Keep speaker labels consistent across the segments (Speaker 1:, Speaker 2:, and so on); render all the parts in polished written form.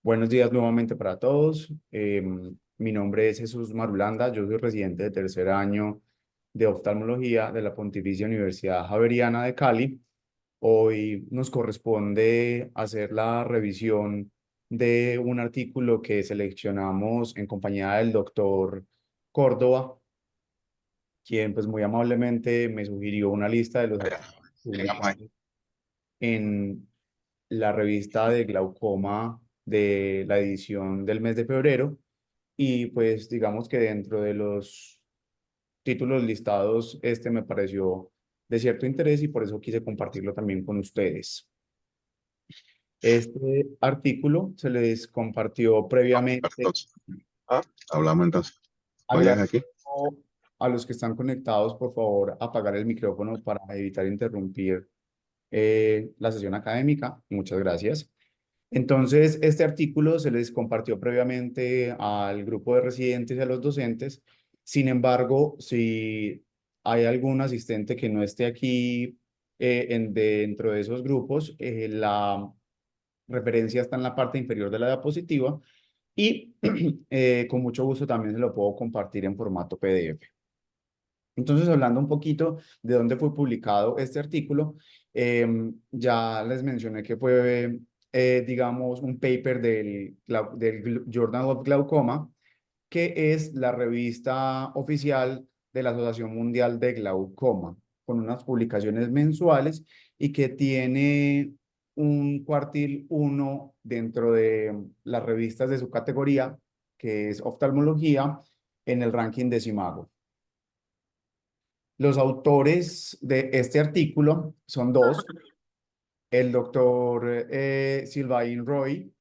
Speaker 1: Buenos días nuevamente para todos. Mi nombre es Jesús Marulanda. Yo soy residente de tercer año de oftalmología de la Pontificia Universidad Javeriana de Cali. Hoy nos corresponde hacer la revisión de un artículo que seleccionamos en compañía del doctor Córdoba, quien pues muy amablemente me sugirió una lista de los
Speaker 2: Ya,
Speaker 1: artículos
Speaker 2: llegamos ahí.
Speaker 1: publicados en la revista de glaucoma de la edición del mes de febrero. Y pues digamos que dentro de los títulos listados, este me pareció de cierto interés y por eso quise compartirlo también con ustedes. Este artículo se les compartió previamente.
Speaker 2: Entonces, hablamos entonces. Vayan aquí.
Speaker 1: Agradezco a los que están conectados, por favor, apagar el micrófono para evitar interrumpir la sesión académica. Muchas gracias. Entonces, este artículo se les compartió previamente al grupo de residentes y a los docentes. Sin embargo, si hay algún asistente que no esté aquí dentro de esos grupos, la referencia está en la parte inferior de la diapositiva y con mucho gusto también se lo puedo compartir en formato PDF. Entonces, hablando un poquito de dónde fue publicado este artículo, ya les mencioné que fue, digamos, un paper del Journal of Glaucoma, que es la revista oficial de la Asociación Mundial de Glaucoma, con unas publicaciones mensuales y que tiene un cuartil uno dentro de las revistas de su categoría, que es oftalmología, en el ranking decimago. Los autores de este artículo son dos: el doctor Sylvain Roy,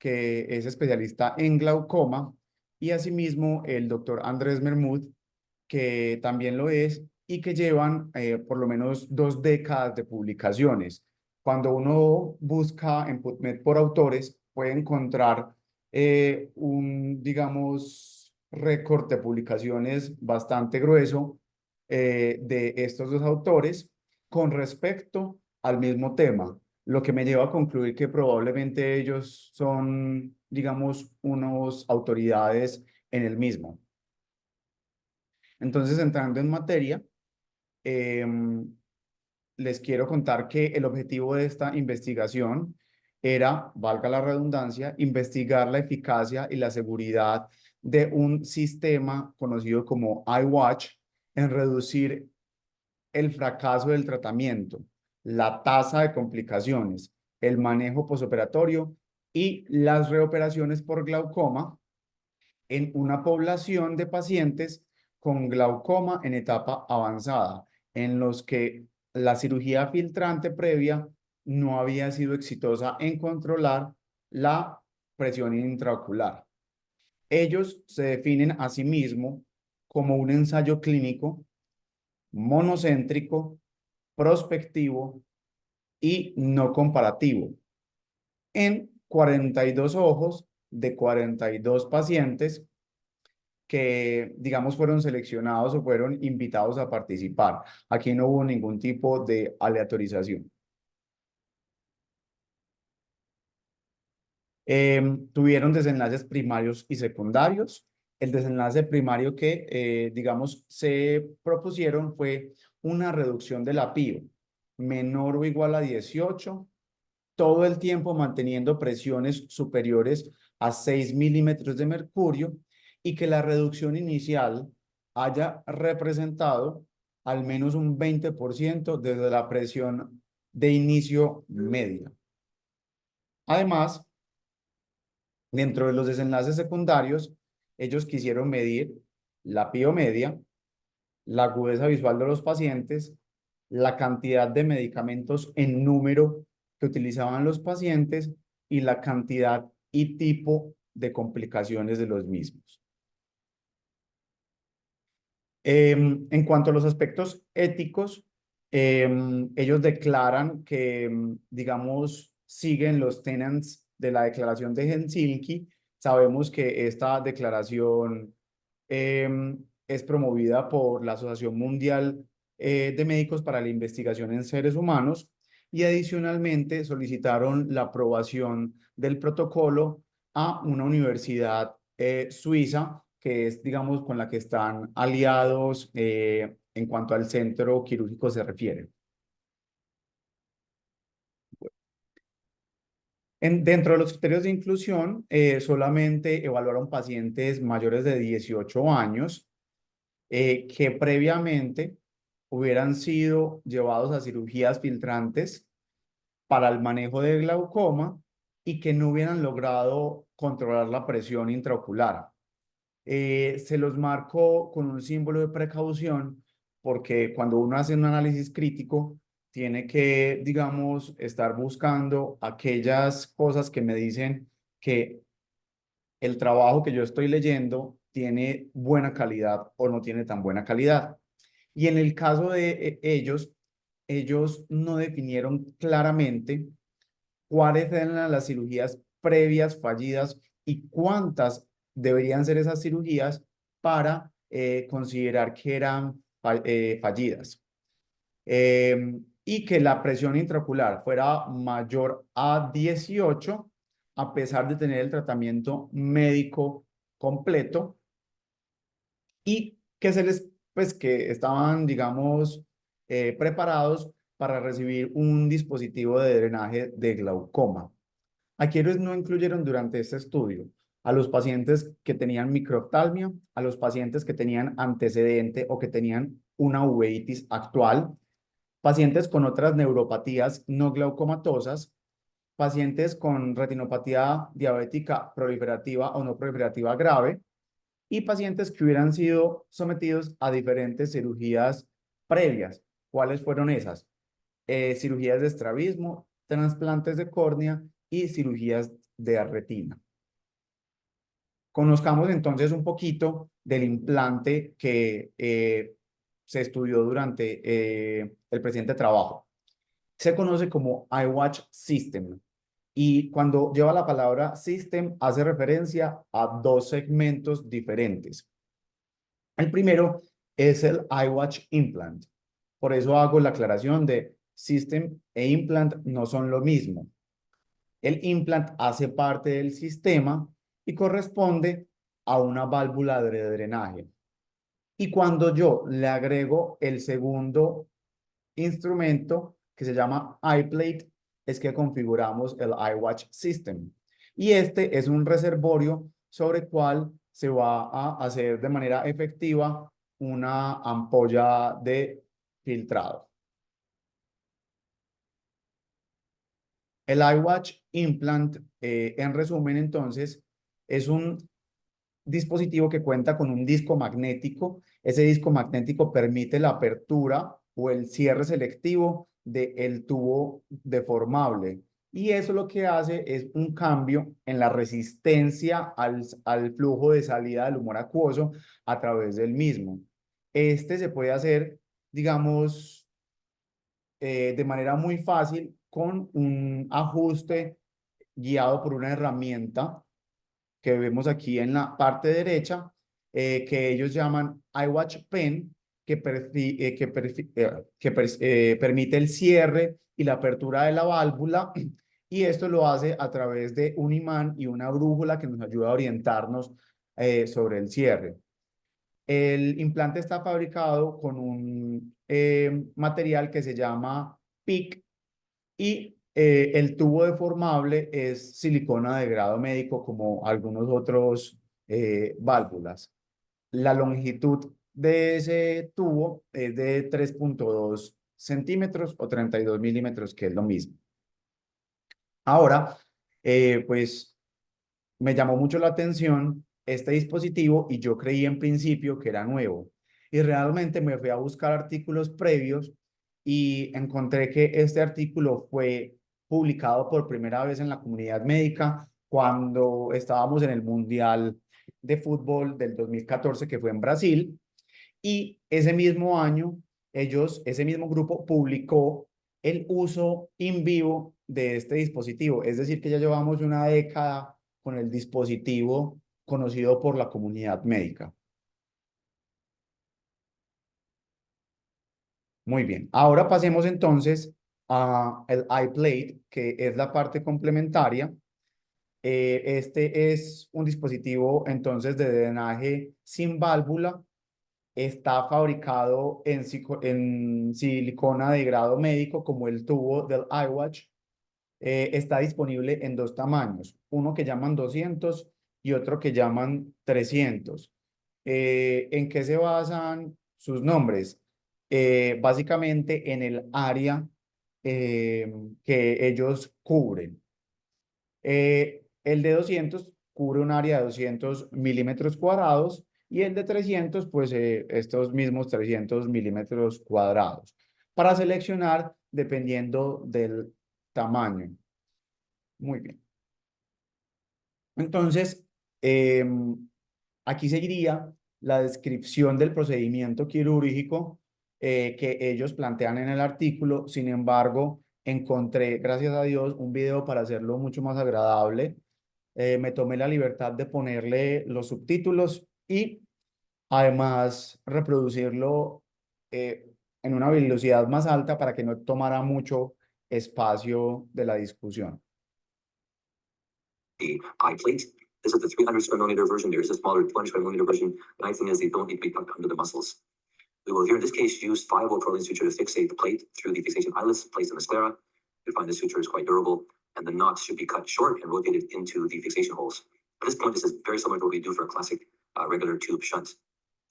Speaker 1: que es especialista en glaucoma, y asimismo el doctor Andrés Mermud, que también lo es, y que llevan por lo menos 2 décadas de publicaciones. Cuando uno busca en PubMed por autores, puede encontrar digamos, récord de publicaciones bastante grueso de estos dos autores con respecto al mismo tema, lo que me lleva a concluir que probablemente ellos son, digamos, unos autoridades en el mismo. Entonces, entrando en materia, les quiero contar que el objetivo de esta investigación era, valga la redundancia, investigar la eficacia y la seguridad de un sistema conocido como iWatch en reducir el fracaso del tratamiento, la tasa de complicaciones, el manejo posoperatorio y las reoperaciones por glaucoma en una población de pacientes con glaucoma en etapa avanzada, en los que la cirugía filtrante previa no había sido exitosa en controlar la presión intraocular. Ellos se definen a sí mismos como un ensayo clínico monocéntrico, prospectivo y no comparativo en 42 ojos de 42 pacientes que, digamos, fueron seleccionados o fueron invitados a participar. Aquí no hubo ningún tipo de aleatorización. Tuvieron desenlaces primarios y secundarios. El desenlace primario que, digamos, se propusieron fue una reducción de la PIO menor o igual a 18, todo el tiempo manteniendo presiones superiores a 6 milímetros de mercurio, y que la reducción inicial haya representado al menos un 20% desde la presión de inicio media. Además, dentro de los desenlaces secundarios, ellos quisieron medir la PIO media, la agudeza visual de los pacientes, la cantidad de medicamentos en número que utilizaban los pacientes y la cantidad y tipo de complicaciones de los mismos. En cuanto a los aspectos éticos, ellos declaran que, digamos, siguen los tenets de la Declaración de Helsinki. Sabemos que esta declaración es promovida por la Asociación Mundial de Médicos para la Investigación en Seres Humanos, y adicionalmente solicitaron la aprobación del protocolo a una universidad suiza, que es, digamos, con la que están aliados en cuanto al centro quirúrgico se refiere. Dentro de los criterios de inclusión, solamente evaluaron pacientes mayores de 18 años que previamente hubieran sido llevados a cirugías filtrantes para el manejo de glaucoma y que no hubieran logrado controlar la presión intraocular. Se los marcó con un símbolo de precaución porque cuando uno hace un análisis crítico, tiene que, digamos, estar buscando aquellas cosas que me dicen que el trabajo que yo estoy leyendo tiene buena calidad o no tiene tan buena calidad. Y en el caso de ellos no definieron claramente cuáles eran las cirugías previas fallidas y cuántas deberían ser esas cirugías para considerar que eran fallidas. Y que la presión intraocular fuera mayor a 18 a pesar de tener el tratamiento médico completo y que pues que estaban, digamos, preparados para recibir un dispositivo de drenaje de glaucoma. A quienes no incluyeron durante este estudio a los pacientes que tenían microoftalmia, a los pacientes que tenían antecedente o que tenían una uveitis actual, pacientes con otras neuropatías no glaucomatosas, pacientes con retinopatía diabética proliferativa o no proliferativa grave y pacientes que hubieran sido sometidos a diferentes cirugías previas. ¿Cuáles fueron esas? Cirugías de estrabismo, trasplantes de córnea y cirugías de retina. Conozcamos entonces un poquito del implante que se estudió durante el presente trabajo. Se conoce como iWatch System y cuando lleva la palabra System hace referencia a dos segmentos diferentes. El primero es el iWatch Implant. Por eso hago la aclaración de System e Implant no son lo mismo. El implant hace parte del sistema y corresponde a una válvula de drenaje. Y cuando yo le agrego el segundo instrumento que se llama iPlate, es que configuramos el iWatch System. Y este es un reservorio sobre el cual se va a hacer de manera efectiva una ampolla de filtrado. El iWatch Implant, en resumen, entonces, es un dispositivo que cuenta con un disco magnético. Ese disco magnético permite la apertura o el cierre selectivo del tubo deformable. Y eso lo que hace es un cambio en la resistencia al flujo de salida del humor acuoso a través del mismo. Este se puede hacer, digamos, de manera muy fácil con un ajuste guiado por una herramienta que vemos aquí en la parte derecha, que ellos llaman iWatch Pen, que permite el cierre y la apertura de la válvula, y esto lo hace a través de un imán y una brújula que nos ayuda a orientarnos sobre el cierre. El implante está fabricado con un material que se llama PIC y el tubo deformable es silicona de grado médico como algunos otros válvulas. La longitud de ese tubo es de 3.2 centímetros o 32 milímetros, que es lo mismo. Ahora, pues me llamó mucho la atención este dispositivo y yo creí en principio que era nuevo. Y realmente me fui a buscar artículos previos y encontré que este artículo fue publicado por primera vez en la comunidad médica cuando estábamos en el Mundial de Fútbol del 2014 que fue en Brasil. Y ese mismo año, ese mismo grupo publicó el uso in vivo de este dispositivo. Es decir, que ya llevamos una década con el dispositivo conocido por la comunidad médica. Muy bien. Ahora pasemos entonces a el iPlate, que es la parte complementaria. Este es un dispositivo entonces de drenaje sin válvula. Está fabricado en silicona de grado médico como el tubo del iWatch. Está disponible en dos tamaños, uno que llaman 200 y otro que llaman 300. ¿En qué se basan sus nombres? Básicamente en el área que ellos cubren. El de 200 cubre un área de 200 milímetros cuadrados y el de 300, pues estos mismos 300 milímetros cuadrados. Para seleccionar dependiendo del tamaño. Muy bien. Entonces, aquí seguiría la descripción del procedimiento quirúrgico que ellos plantean en el artículo. Sin embargo, encontré, gracias a Dios, un video para hacerlo mucho más agradable. Me tomé la libertad de ponerle los subtítulos y además reproducirlo en una velocidad más alta para que no tomara mucho espacio de la discusión.
Speaker 3: The iPlate. This is the 300 square millimeter version. There's a smaller 200 square millimeter version. The nice thing is they don't need to be tucked under the muscles. We will here in this case use 5-0 Prolene suture to fixate the plate through the fixation eyelets placed in the sclera. You'll find the suture is quite durable, and the knots should be cut short and rotated into the fixation holes. At this point, this is very similar to what we do for a classic regular tube shunt.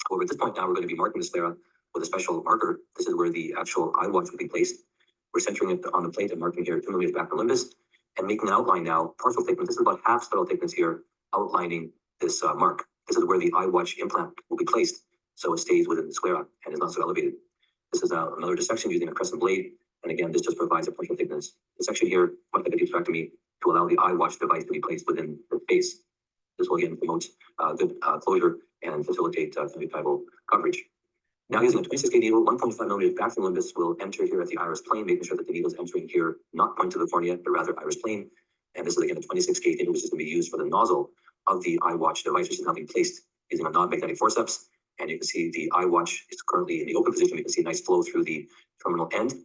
Speaker 3: However, at this point now, we're going to be marking the sclera with a special marker. This is where the actual iWatch will be placed. We're centering it on the plate and marking here 2 millimeters back from limbus, and making an outline now, partial thickness. This is about half scleral thickness here, outlining this mark. This is where the iWatch implant will be placed, so it stays within the sclera and is not so elevated. This is another dissection using a crescent blade, and again, this just provides a partial thickness. The section here, much like a deepstrectomy, to allow the iWatch device to be placed within the face. This will again promote good closure and facilitate conjunctival coverage. Now using a 26K needle, 1.5 millimeters back from limbus will enter here at the iris plane, making sure that the needle is entering here, not point to the cornea, but rather iris plane. And this is again a 26K needle, which is going to be used for the nozzle of the iWatch device, which is now being placed using a non-magnetic forceps. And you can see the iWatch is currently in the open position. You can see a nice flow through the terminal end.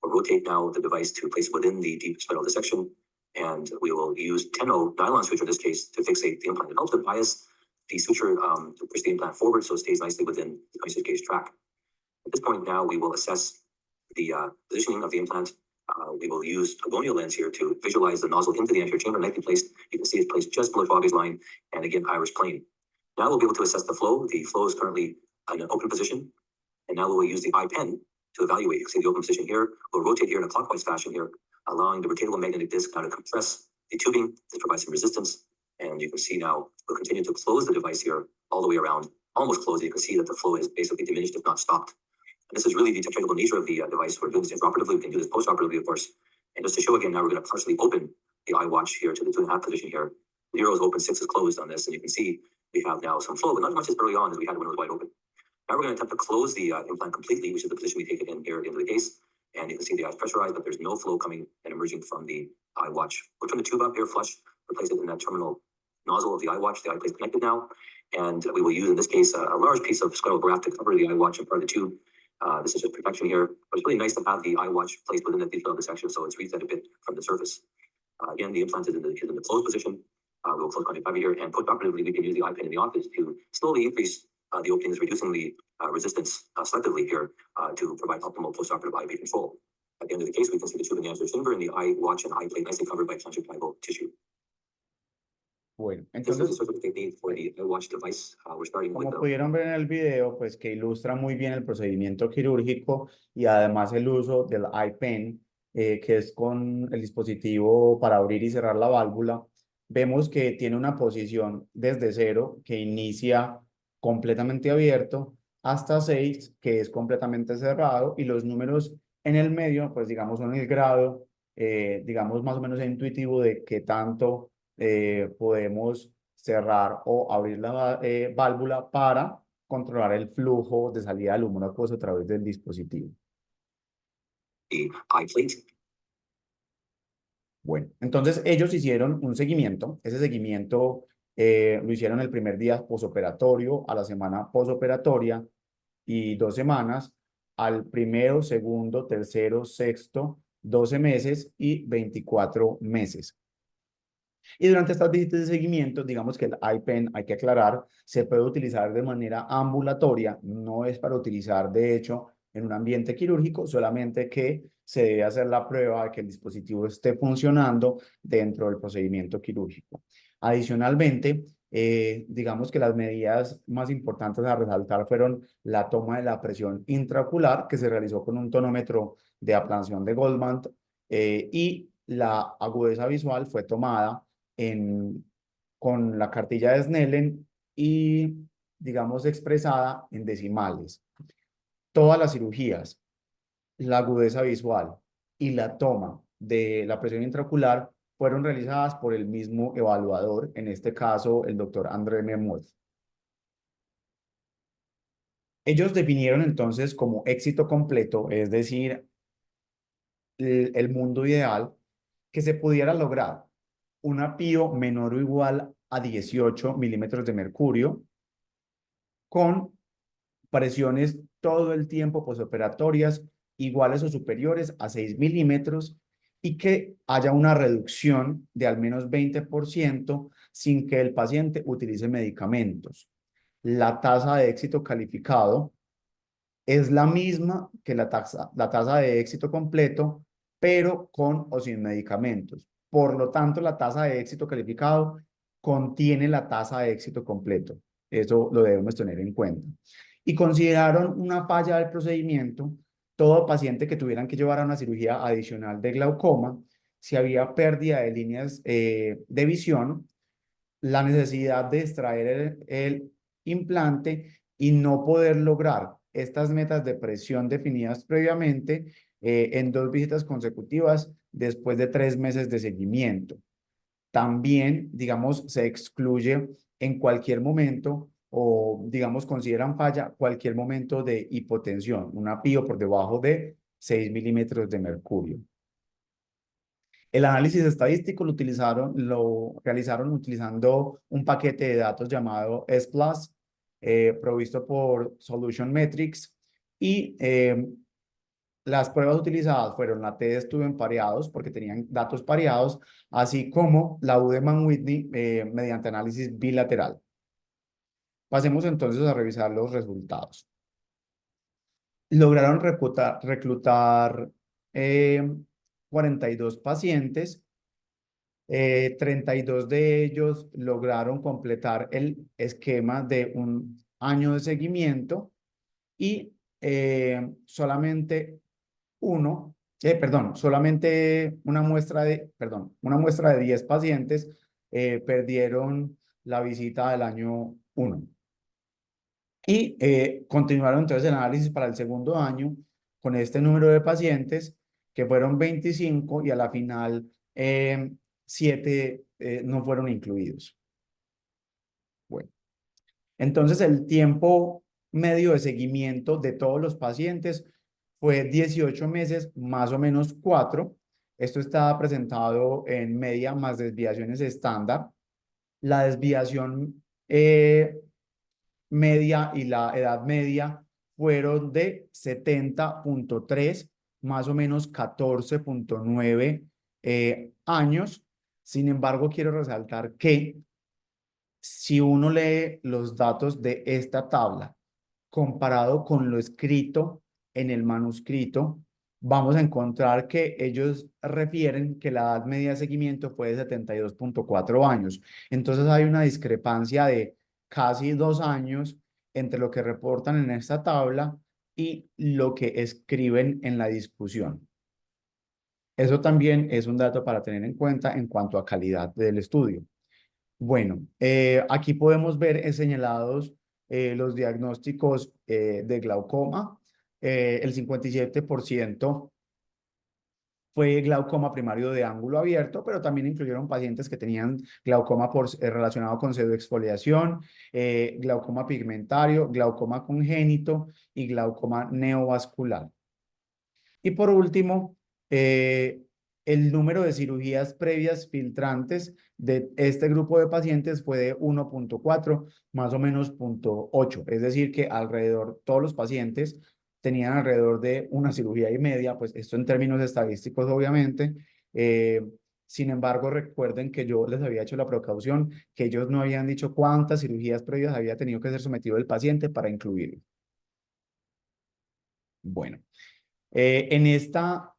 Speaker 3: We'll rotate now the device to place within the deep spiral dissection. And we will use 10-0 nylon suture in this case to fixate the implant. It helps to bias the suture to push the implant forward so it stays nicely within the 26K track. At this point now, we will assess the positioning of the implant. We will use a gonio lens here to visualize the nozzle into the anterior chamber, nicely placed. You can see it's placed just below Foggy's line, and again, iris plane. Now we'll be able to assess the flow. The flow is currently in an open position, and now we'll use the eye pen to evaluate. You can see the open position here. We'll rotate here in a clockwise fashion here, allowing the rotatable magnetic disc now to compress the tubing. This provides some resistance, and you can see now we'll continue to close the device here all the way around, almost close. You can see that the flow is basically diminished, if not stopped. And this is really the technical nature of the device. We're doing this intraoperatively. We can do this postoperatively, of course. And just to show again, now we're going to partially open the iWatch here to the 2.5 position here. 0 is open, 6 is closed on this, and you can see we have now some flow, but not as much as early on as we had when it was wide open. Now we're going to attempt to close the implant completely, which is the position we take it in here into the case. And you can see the eye's pressurized, but there's no flow coming and emerging from the iWatch. We'll turn the tube up here flush, replace it in that terminal nozzle of the iWatch. The eyeplate is connected now, and we will use in this case a large piece of scleral graft to cover the iWatch and part of the tube. This is just protection here, but it's really nice to have the iWatch placed within the deep of the section, so it's reset a bit from the surface. Again, the implant is in the closed position. We'll close conjunctiva here, and postoperatively, we can use the eye pen in the office to slowly increase the openings, reducing the resistance selectively here to provide optimal postoperative IOP control. At the end of the case, we can see the tube in the anterior chamber and the iWatch and iPlate nicely covered by conjunctival tissue.
Speaker 1: Bueno,
Speaker 3: This is the
Speaker 1: entonces,
Speaker 3: sort of technique for the iWatch device. We're starting with
Speaker 1: como
Speaker 3: the
Speaker 1: pudieron ver en el video, pues que ilustra muy bien el procedimiento quirúrgico y además el uso del iPen, que es con el dispositivo para abrir y cerrar la válvula. Vemos que tiene una posición desde 0, que inicia completamente abierto, hasta 6, que es completamente cerrado, y los números en el medio, pues digamos, son el grado, digamos, más o menos intuitivo de qué tanto podemos cerrar o abrir la válvula para controlar el flujo de salida del humo acuoso a través del dispositivo.
Speaker 3: iPlate.
Speaker 1: Bueno, entonces ellos hicieron un seguimiento. Ese seguimiento lo hicieron el primer día posoperatorio, a la semana posoperatoria y 2 semanas, al primero, segundo, tercero, sexto, 12 meses y 24 meses. Y durante estas visitas de seguimiento, digamos que el IPEN, hay que aclarar, se puede utilizar de manera ambulatoria, no es para utilizar, de hecho, en un ambiente quirúrgico, solamente que se debe hacer la prueba de que el dispositivo esté funcionando dentro del procedimiento quirúrgico. Adicionalmente, digamos que las medidas más importantes a resaltar fueron la toma de la presión intraocular, que se realizó con un tonómetro de ablación de Goldman, y la agudeza visual fue tomada con la cartilla de Snellen y, digamos, expresada en decimales. Todas las cirugías, la agudeza visual y la toma de la presión intraocular fueron realizadas por el mismo evaluador, en este caso el doctor André Mermuth. Ellos definieron entonces como éxito completo, es decir, el mundo ideal, que se pudiera lograr una PIO menor o igual a 18 milímetros de mercurio con presiones todo el tiempo posoperatorias iguales o superiores a 6 milímetros y que haya una reducción de al menos 20% sin que el paciente utilice medicamentos. La tasa de éxito calificado es la misma que la tasa de éxito completo, pero con o sin medicamentos. Por lo tanto, la tasa de éxito calificado contiene la tasa de éxito completo. Eso lo debemos tener en cuenta. Y consideraron una falla del procedimiento todo paciente que tuvieran que llevar a una cirugía adicional de glaucoma, si había pérdida de líneas de visión, la necesidad de extraer el implante y no poder lograr estas metas de presión definidas previamente en 2 visitas consecutivas después de 3 meses de seguimiento. También, digamos, se excluye en cualquier momento o, digamos, consideran falla cualquier momento de hipotensión, una PIO por debajo de 6 milímetros de mercurio. El análisis estadístico lo realizaron utilizando un paquete de datos llamado S+, provisto por Solution Metrics, y las pruebas utilizadas fueron la T de Steuben pareados, porque tenían datos pareados, así como la Udeman-Whitney mediante análisis bilateral. Pasemos entonces a revisar los resultados. Lograron reclutar 42 pacientes. 32 de ellos lograron completar el esquema de un año de seguimiento y solamente solamente una muestra de 10 pacientes perdieron la visita del año 1. Y continuaron entonces el análisis para el segundo año con este número de pacientes, que fueron 25 y a la final 7 no fueron incluidos. Bueno, entonces el tiempo medio de seguimiento de todos los pacientes fue 18 meses, más o menos 4. Esto está presentado en media más desviaciones estándar. La desviación media y la edad media fueron de 70.3, más o menos 14.9 años. Sin embargo, quiero resaltar que si uno lee los datos de esta tabla comparado con lo escrito en el manuscrito, vamos a encontrar que ellos refieren que la edad media de seguimiento fue de 72.4 años. Entonces hay una discrepancia de casi 2 años entre lo que reportan en esta tabla y lo que escriben en la discusión. Eso también es un dato para tener en cuenta en cuanto a calidad del estudio. Bueno, aquí podemos ver señalados los diagnósticos de glaucoma. El 57% fue glaucoma primario de ángulo abierto, pero también incluyeron pacientes que tenían glaucoma relacionado con pseudoexfoliación, glaucoma pigmentario, glaucoma congénito y glaucoma neovascular. Y por último, el número de cirugías previas filtrantes de este grupo de pacientes fue de 1.4, más o menos 0.8. Es decir, que todos los pacientes tenían alrededor de una cirugía y media, pues esto en términos estadísticos obviamente, Sin embargo, recuerden que yo les había hecho la precaución que ellos no habían dicho cuántas cirugías previas había tenido que ser sometido el paciente para incluirlo. Bueno, en esta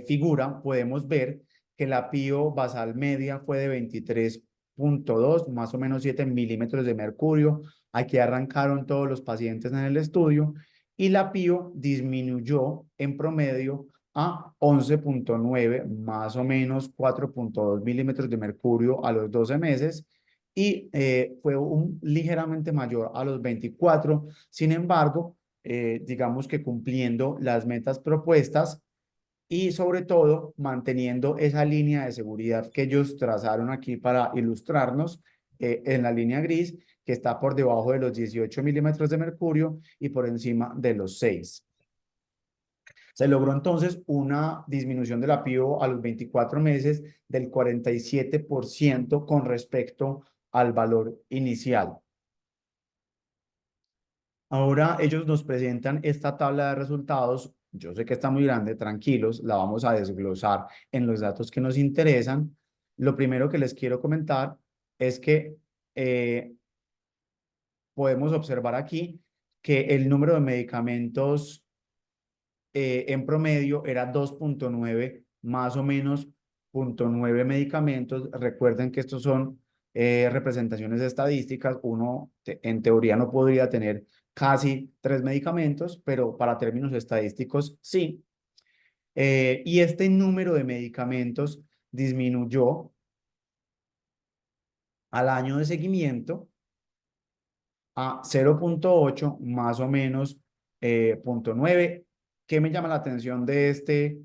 Speaker 1: figura podemos ver que la PIO basal media fue de 23.2, más o menos 7 milímetros de mercurio. Aquí arrancaron todos los pacientes en el estudio y la PIO disminuyó en promedio a 11.9, más o menos 4.2 milímetros de mercurio a los 12 meses y fue ligeramente mayor a los 24. Sin embargo, digamos que cumpliendo las metas propuestas, y sobre todo manteniendo esa línea de seguridad que ellos trazaron aquí para ilustrarnos en la línea gris, que está por debajo de los 18 milímetros de mercurio y por encima de los 6. Se logró entonces una disminución de la PIO a los 24 meses del 47% con respecto al valor inicial. Ahora ellos nos presentan esta tabla de resultados. Yo sé que está muy grande, tranquilos, la vamos a desglosar en los datos que nos interesan. Lo primero que les quiero comentar es que podemos observar aquí que el número de medicamentos en promedio era 2.9, más o menos 0.9 medicamentos. Recuerden que estos son representaciones estadísticas. Uno en teoría no podría tener casi 3 medicamentos, pero para términos estadísticos sí. Y este número de medicamentos disminuyó al año de seguimiento a 0.8, más o menos 0.9. ¿Qué me llama la atención de este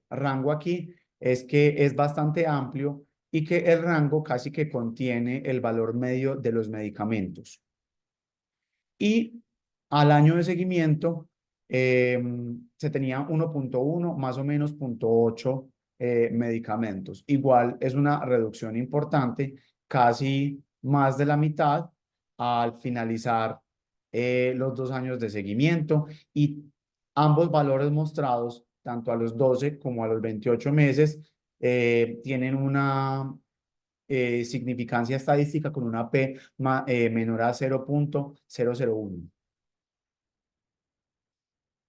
Speaker 1: rango aquí? Es que es bastante amplio y que el rango casi que contiene el valor medio de los medicamentos. Y al año de seguimiento se tenía 1.1, más o menos 0.8 medicamentos. Igual es una reducción importante, casi más de la mitad al finalizar los 2 años de seguimiento, y ambos valores mostrados, tanto a los 12 como a los 28 meses, tienen una significancia estadística con una P menor a 0.001.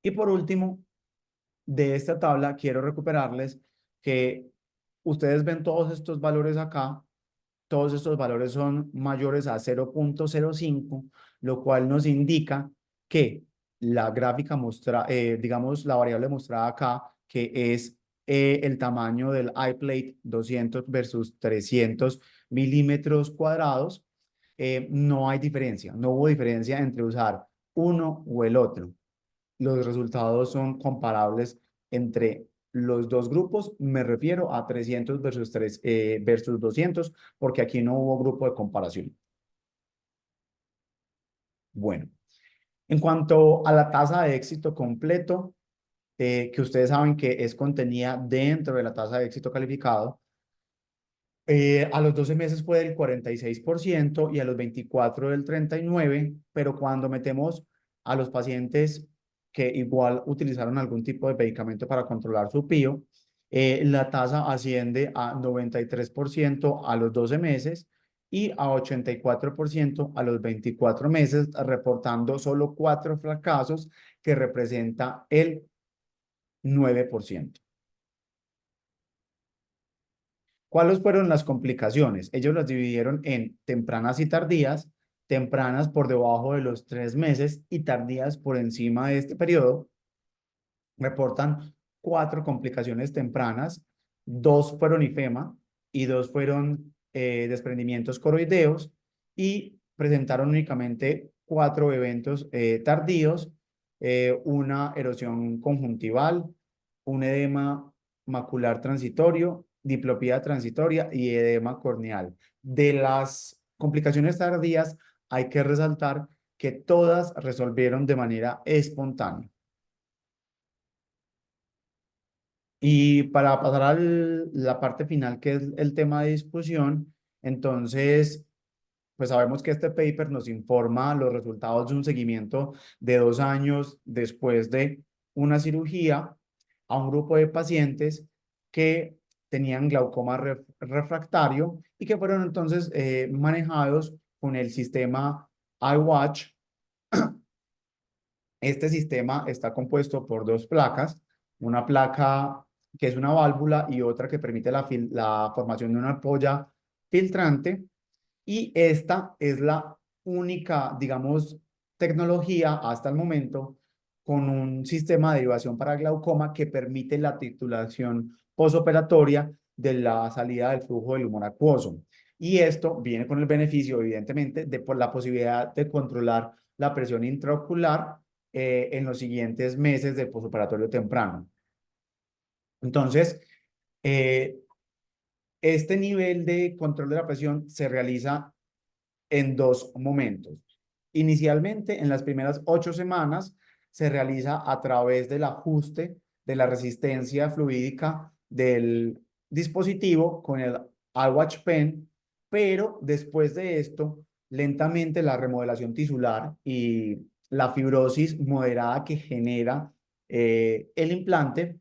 Speaker 1: Y por último, de esta tabla quiero recuperarles que ustedes ven todos estos valores acá. Todos estos valores son mayores a 0.05, lo cual nos indica que la gráfica digamos, la variable mostrada acá, que es el tamaño del iPlate 200 versus 300 milímetros cuadrados, no hay diferencia, no hubo diferencia entre usar uno o el otro. Los resultados son comparables entre los dos grupos. Me refiero a 300 versus 200, porque aquí no hubo grupo de comparación. Bueno, en cuanto a la tasa de éxito completo, que ustedes saben que es contenida dentro de la tasa de éxito calificado, a los 12 meses fue del 46% y a los 24 del 39%, pero cuando metemos a los pacientes que igual utilizaron algún tipo de medicamento para controlar su PIO, la tasa asciende a 93% a los 12 meses y a 84% a los 24 meses, reportando solo 4 fracasos, que representa el 9%. ¿Cuáles fueron las complicaciones? Ellos las dividieron en tempranas y tardías, tempranas por debajo de los 3 meses y tardías por encima de este periodo. Reportan 4 complicaciones tempranas, 2 fueron ifema y 2 fueron desprendimientos coroideos, y presentaron únicamente 4 eventos tardíos, una erosión conjuntival, un edema macular transitorio, diplopía transitoria y edema corneal. De las complicaciones tardías hay que resaltar que todas resolvieron de manera espontánea. Y para pasar a la parte final, que es el tema de discusión, entonces, pues sabemos que este paper nos informa los resultados de un seguimiento de 2 años después de una cirugía a un grupo de pacientes que tenían glaucoma refractario y que fueron entonces manejados con el sistema iWatch. Este sistema está compuesto por dos placas, una placa que es una válvula y otra que permite la formación de una ampolla filtrante, y esta es la única, digamos, tecnología hasta el momento con un sistema de derivación para glaucoma que permite la titulación posoperatoria de la salida del flujo del humor acuoso. Y esto viene con el beneficio, evidentemente, de por la posibilidad de controlar la presión intraocular en los siguientes meses de posoperatorio temprano. Entonces, eh, este nivel de control de la presión se realiza en dos momentos. Inicialmente, en las primeras 8 semanas, se realiza a través del ajuste de la resistencia fluídica del dispositivo con el iWatch Pen, pero después de esto, lentamente la remodelación tisular y la fibrosis moderada que genera el implante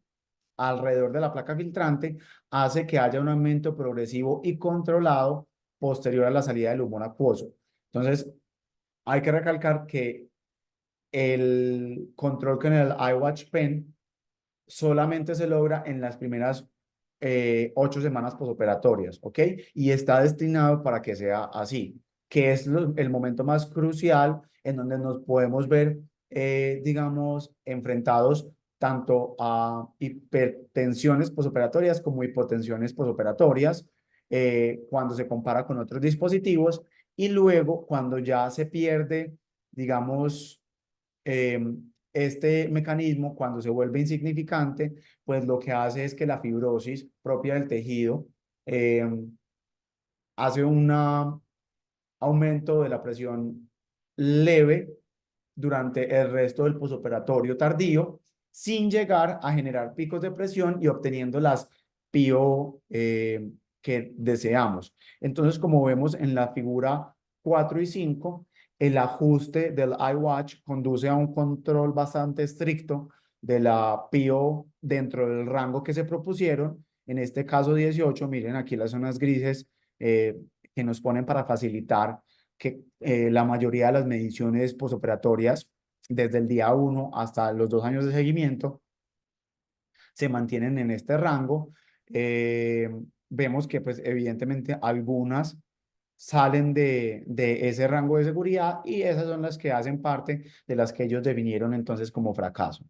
Speaker 1: alrededor de la placa filtrante hace que haya un aumento progresivo y controlado posterior a la salida del humor acuoso. Entonces, hay que recalcar que el control con el iWatch Pen solamente se logra en las primeras 8 semanas posoperatorias, ¿ok? Y está destinado para que sea así, que es el momento más crucial en donde nos podemos ver, digamos, enfrentados tanto a hipertensiones posoperatorias como hipotensiones posoperatorias, cuando se compara con otros dispositivos, y luego cuando ya se pierde, digamos, este mecanismo, cuando se vuelve insignificante, pues lo que hace es que la fibrosis propia del tejido hace un aumento de la presión leve durante el resto del posoperatorio tardío, sin llegar a generar picos de presión y obteniendo las PIO que deseamos. Entonces, como vemos en la figura 4 y 5, el ajuste del iWatch conduce a un control bastante estricto de la PIO dentro del rango que se propusieron. En este caso 18, miren aquí las zonas grises que nos ponen para facilitar que la mayoría de las mediciones posoperatorias, desde el día 1 hasta los 2 años de seguimiento, se mantienen en este rango. Vemos que, pues, evidentemente, algunas salen de ese rango de seguridad, y esas son las que hacen parte de las que ellos definieron entonces como fracaso.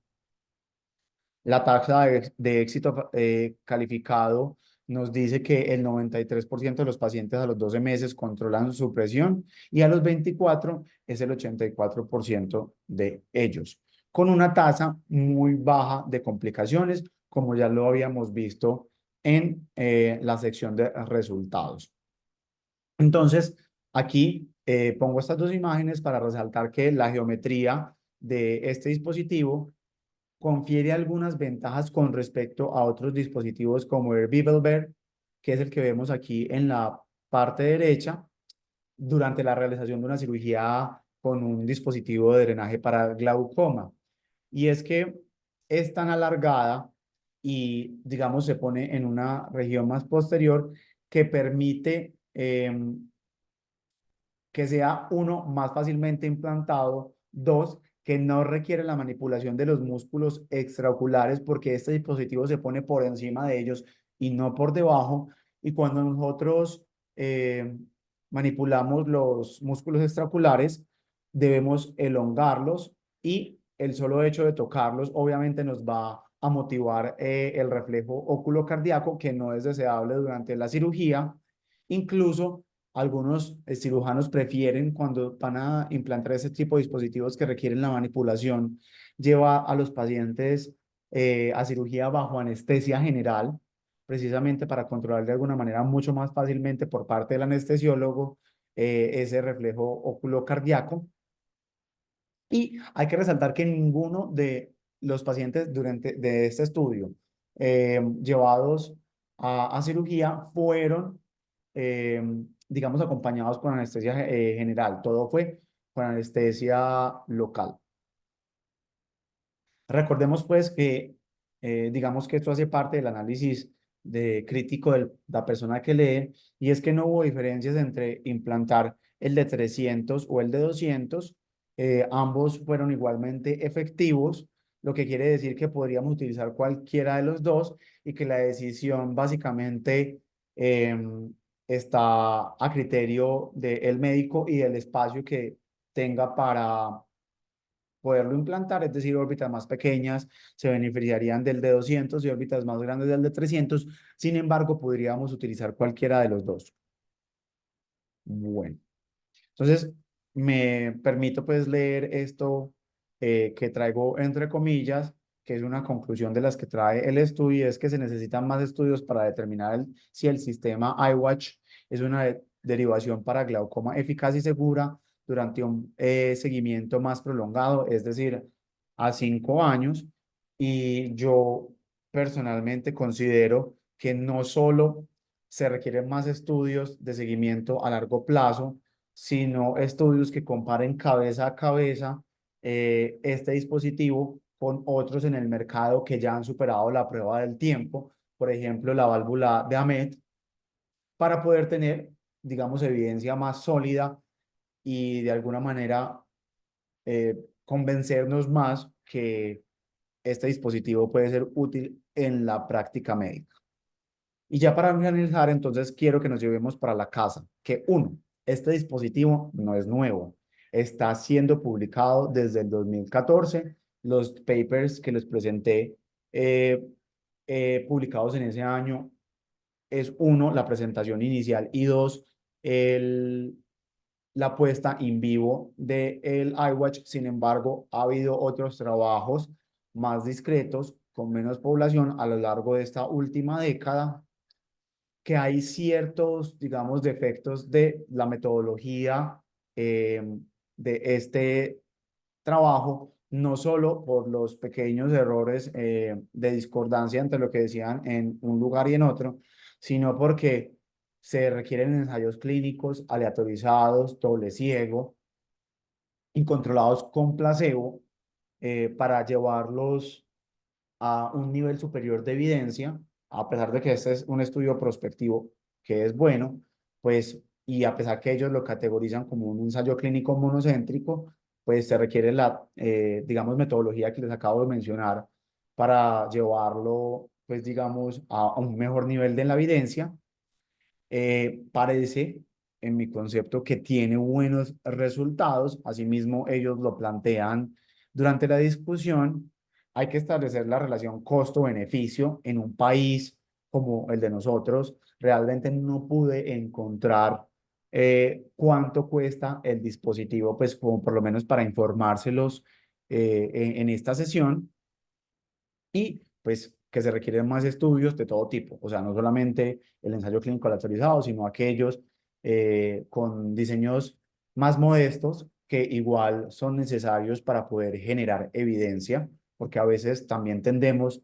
Speaker 1: La tasa de éxito calificado nos dice que el 93% de los pacientes a los 12 meses controlan su presión, y a los 24 es el 84% de ellos, con una tasa muy baja de complicaciones, como ya lo habíamos visto en la sección de resultados. Entonces, aquí pongo estas dos imágenes para resaltar que la geometría de este dispositivo confiere algunas ventajas con respecto a otros dispositivos como el Beaver, que es el que vemos aquí en la parte derecha, durante la realización de una cirugía con un dispositivo de drenaje para glaucoma. Y es que es tan alargada y, digamos, se pone en una región más posterior que permite que sea, uno, más fácilmente implantado, dos, que no requiere la manipulación de los músculos extraoculares, porque este dispositivo se pone por encima de ellos y no por debajo. Y cuando nosotros manipulamos los músculos extraoculares, debemos elongarlos, y el solo hecho de tocarlos obviamente nos va a motivar el reflejo oculocardíaco, que no es deseable durante la cirugía. Incluso algunos cirujanos prefieren, cuando van a implantar ese tipo de dispositivos que requieren la manipulación, lleva a los pacientes a cirugía bajo anestesia general, precisamente para controlar de alguna manera mucho más fácilmente por parte del anestesiólogo ese reflejo oculocardíaco. Y hay que resaltar que ninguno de los pacientes de este estudio llevados a cirugía fueron, digamos, acompañados con anestesia general. Todo fue con anestesia local. Recordemos, pues, que digamos que esto hace parte del análisis de crítico de la persona que lee, y es que no hubo diferencias entre implantar el de 300 o el de 200. Ambos fueron igualmente efectivos, lo que quiere decir que podríamos utilizar cualquiera de los dos y que la decisión básicamente está a criterio del médico y del espacio que tenga para poderlo implantar, es decir, órbitas más pequeñas se beneficiarían del de 200 y órbitas más grandes del de 300. Sin embargo, podríamos utilizar cualquiera de los dos. Bueno, entonces me permito pues leer esto que traigo entre comillas, que es una conclusión de las que trae el estudio, y es que se necesitan más estudios para determinar si el sistema iWatch es una derivación para glaucoma eficaz y segura durante un seguimiento más prolongado, es decir, a 5 años. Y yo personalmente considero que no solo se requieren más estudios de seguimiento a largo plazo, sino estudios que comparen cabeza a cabeza este dispositivo con otros en el mercado que ya han superado la prueba del tiempo, por ejemplo, la válvula de Ahmed, para poder tener, digamos, evidencia más sólida y de alguna manera convencernos más que este dispositivo puede ser útil en la práctica médica. Y ya para finalizar, entonces quiero que nos llevemos para la casa, que uno, este dispositivo no es nuevo, está siendo publicado desde el 2014. Los papers que les presenté publicados en ese año es uno, la presentación inicial, y dos, la puesta en vivo del iWatch. Sin embargo, ha habido otros trabajos más discretos, con menos población a lo largo de esta última década, que hay ciertos, digamos, defectos de la metodología de este trabajo, no solo por los pequeños errores de discordancia entre lo que decían en un lugar y en otro, sino porque se requieren ensayos clínicos aleatorizados, doble ciego y controlados con placebo para llevarlos a un nivel superior de evidencia, a pesar de que este es un estudio prospectivo que es bueno, pues, y a pesar que ellos lo categorizan como un ensayo clínico monocéntrico, pues se requiere la, digamos, metodología que les acabo de mencionar para llevarlo, pues, digamos, a un mejor nivel de la evidencia. Parece, en mi concepto, que tiene buenos resultados. Asimismo, ellos lo plantean durante la discusión. Hay que establecer la relación costo-beneficio en un país como el de nosotros. Realmente no pude encontrar cuánto cuesta el dispositivo, pues como por lo menos para informárselos en esta sesión. Y pues que se requieren más estudios de todo tipo, o sea, no solamente el ensayo clínico aleatorizado, sino aquellos con diseños más modestos que igual son necesarios para poder generar evidencia, porque a veces también tendemos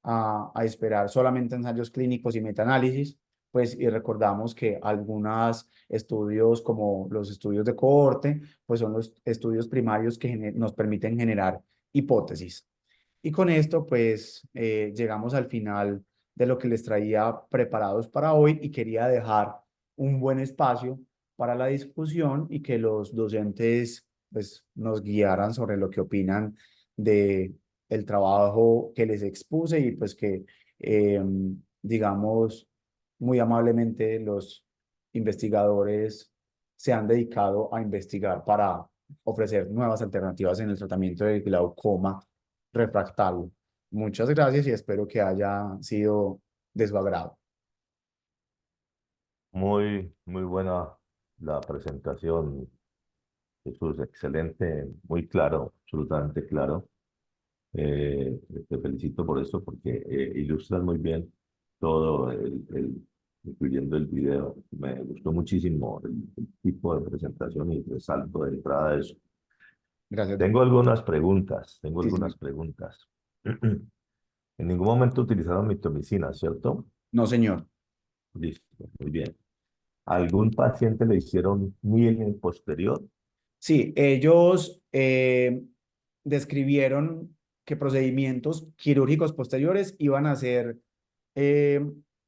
Speaker 1: a esperar solamente ensayos clínicos y metaanálisis, pues y recordamos que algunos estudios como los estudios de cohorte, pues son los estudios primarios que nos permiten generar hipótesis. Y con esto, pues, llegamos al final de lo que les traía preparados para hoy, y quería dejar un buen espacio para la discusión y que los docentes, pues, nos guiaran sobre lo que opinan de el trabajo que les expuse, y pues que, digamos, muy amablemente los investigadores se han dedicado a investigar para ofrecer nuevas alternativas en el tratamiento del glaucoma refractario. Muchas gracias y espero que haya sido de su agrado.
Speaker 4: Muy buena la presentación, Jesús, excelente, muy claro, absolutamente claro. Te felicito por eso porque ilustras muy bien todo, incluyendo el video. Me gustó muchísimo el tipo de presentación y resalto de entrada de eso.
Speaker 1: Gracias,
Speaker 4: Tengo
Speaker 1: doctor.
Speaker 4: algunas preguntas, tengo
Speaker 1: Sí, señor.
Speaker 4: algunas preguntas. En ningún momento utilizaron mitomicina, ¿cierto?
Speaker 1: No, señor.
Speaker 4: Listo, muy bien. ¿Algún paciente le hicieron milling posterior?
Speaker 1: Sí, ellos describieron que procedimientos quirúrgicos posteriores iban a ser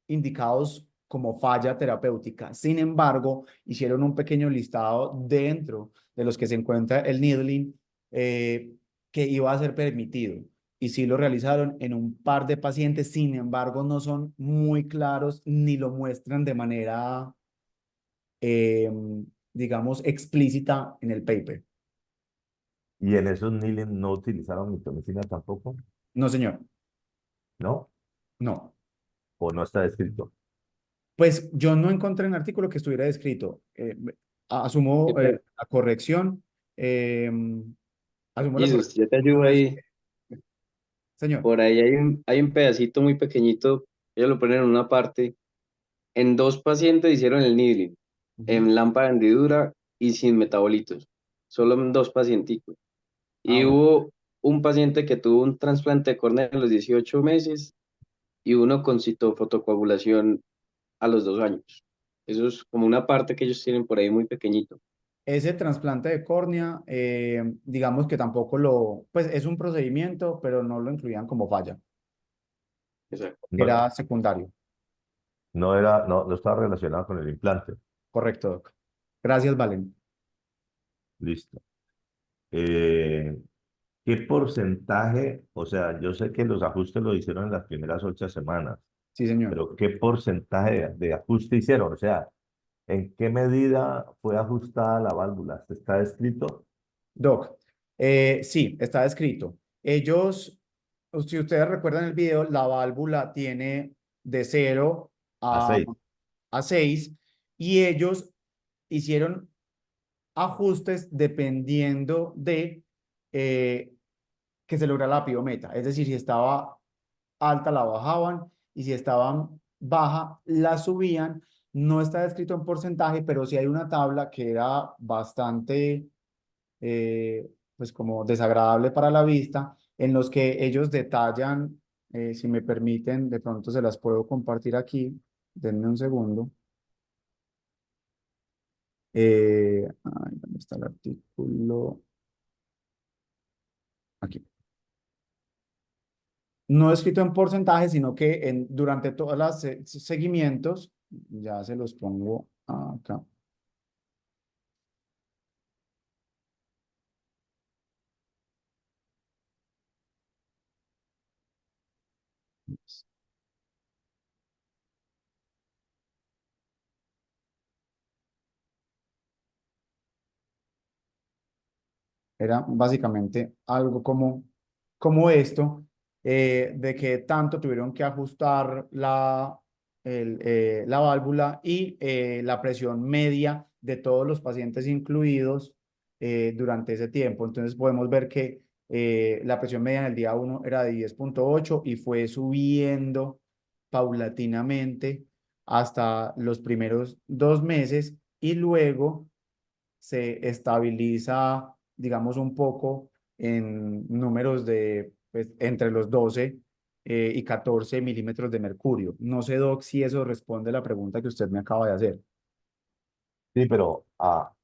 Speaker 1: indicados como falla terapéutica. Sin embargo, hicieron un pequeño listado dentro de los que se encuentra el needling que iba a ser permitido. Y sí lo realizaron en un par de pacientes, sin embargo, no son muy claros ni lo muestran de manera, eh, digamos, explícita en el paper.
Speaker 4: Y en esos Nilen no utilizaron mitomicina tampoco,
Speaker 1: No, señor,
Speaker 4: ¿no?
Speaker 1: no.
Speaker 4: O no está descrito.
Speaker 1: Pues yo no encontré un artículo que estuviera descrito.
Speaker 5: Sí,
Speaker 1: Asumo
Speaker 5: pero,
Speaker 1: la corrección. eh, asumo la
Speaker 5: Jesus,
Speaker 1: corrección.
Speaker 5: yo te ayudo ahí.
Speaker 1: Señor,
Speaker 5: Por ahí hay un pedacito muy pequeñito, ellos lo ponen en una parte. En 2 pacientes hicieron el needling,
Speaker 1: ujú.
Speaker 5: en lámpara hendidura y sin metabolitos. Solo en 2 pacienticos.
Speaker 1: Ah,
Speaker 5: Y
Speaker 1: bueno.
Speaker 5: hubo un paciente que tuvo un trasplante de córnea a los 18 meses y uno con citofotocoagulación a los 2 años. Eso es como una parte que ellos tienen por ahí muy pequeñito.
Speaker 1: Ese trasplante de córnea, digamos que tampoco pues es un procedimiento, pero no lo incluían como falla.
Speaker 5: Exacto.
Speaker 4: No,
Speaker 1: Era secundario.
Speaker 4: no estaba relacionado con el implante.
Speaker 1: Correcto, doc. Gracias, Valen.
Speaker 4: Listo. Eh, ¿Qué porcentaje? O sea, yo sé que los ajustes los hicieron en las primeras 8 semanas,
Speaker 1: Sí, señor.
Speaker 4: pero ¿qué porcentaje de ajuste hicieron? O sea, ¿en qué medida fue ajustada la válvula? ¿Está escrito?
Speaker 1: Doc, sí, está escrito. Ellos, si ustedes recuerdan el video, la válvula tiene de 0
Speaker 4: A
Speaker 1: a,
Speaker 4: 6.
Speaker 1: a 6 y ellos hicieron ajustes dependiendo de eh, que se logra la piometa. Es decir, si estaba alta la bajaban y si estaban baja la subían. No está descrito en porcentaje, pero sí hay una tabla que era bastante, pues como desagradable para la vista, en los que ellos detallan, si me permiten, de pronto se las puedo compartir aquí. Denme un segundo. Ay, ¿dónde está el artículo? Aquí. No escrito en porcentaje, sino que durante todos los seguimientos, ya se los pongo acá. Era básicamente algo como esto, de que tanto tuvieron que ajustar la válvula y la presión media de todos los pacientes incluidos durante ese tiempo. Entonces podemos ver que la presión media en el día 1 era de 10,8 y fue subiendo paulatinamente hasta los primeros 2 meses y luego se estabiliza, digamos, un poco en números de pues, entre los 12 y 14 milímetros de mercurio. No sé, Doc, si eso responde a la pregunta que usted me acaba de hacer.
Speaker 4: Sí, pero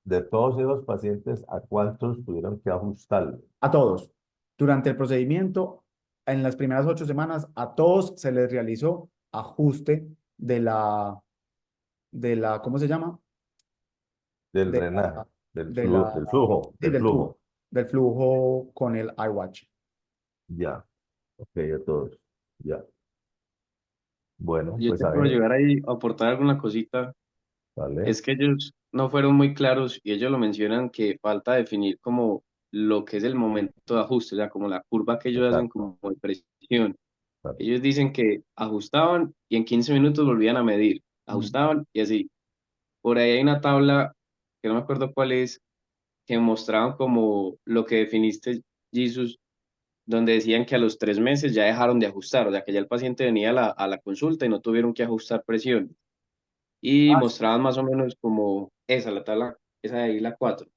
Speaker 4: de todos esos pacientes, ¿a cuántos tuvieron que ajustarlo?
Speaker 1: A todos. Durante el procedimiento, en las primeras 8 semanas, a todos se les realizó ajuste de la, ¿cómo se llama?
Speaker 4: Del
Speaker 1: De
Speaker 4: drenaje,
Speaker 1: la, de la,
Speaker 4: del flujo,
Speaker 1: sí,
Speaker 4: del
Speaker 1: del tubo,
Speaker 4: flujo.
Speaker 1: del flujo con el iWatch.
Speaker 4: Ya, ok, a todos. Ya. Bueno,
Speaker 5: Yo
Speaker 4: pues
Speaker 5: te
Speaker 4: a
Speaker 5: puedo
Speaker 4: ver,
Speaker 5: ayudar ahí a aportar alguna cosita.
Speaker 4: vale.
Speaker 5: Es que ellos no fueron muy claros y ellos lo mencionan que falta definir como lo que es el momento de ajuste, o sea, como la curva que ellos hacen
Speaker 4: Exacto,
Speaker 5: como de presión.
Speaker 4: exacto.
Speaker 5: Ellos dicen que ajustaban y en 15 minutos volvían a medir,
Speaker 1: Ujú.
Speaker 5: ajustaban y así. Por ahí hay una tabla, que no me acuerdo cuál es, que mostraban como lo que definiste, Jesus, donde decían que a los 3 meses ya dejaron de ajustar, o sea, que ya el paciente venía a la consulta y no tuvieron que ajustar presión. Y
Speaker 1: Ah,
Speaker 5: mostraban más o menos como esa, la tabla, esa de ahí, la 4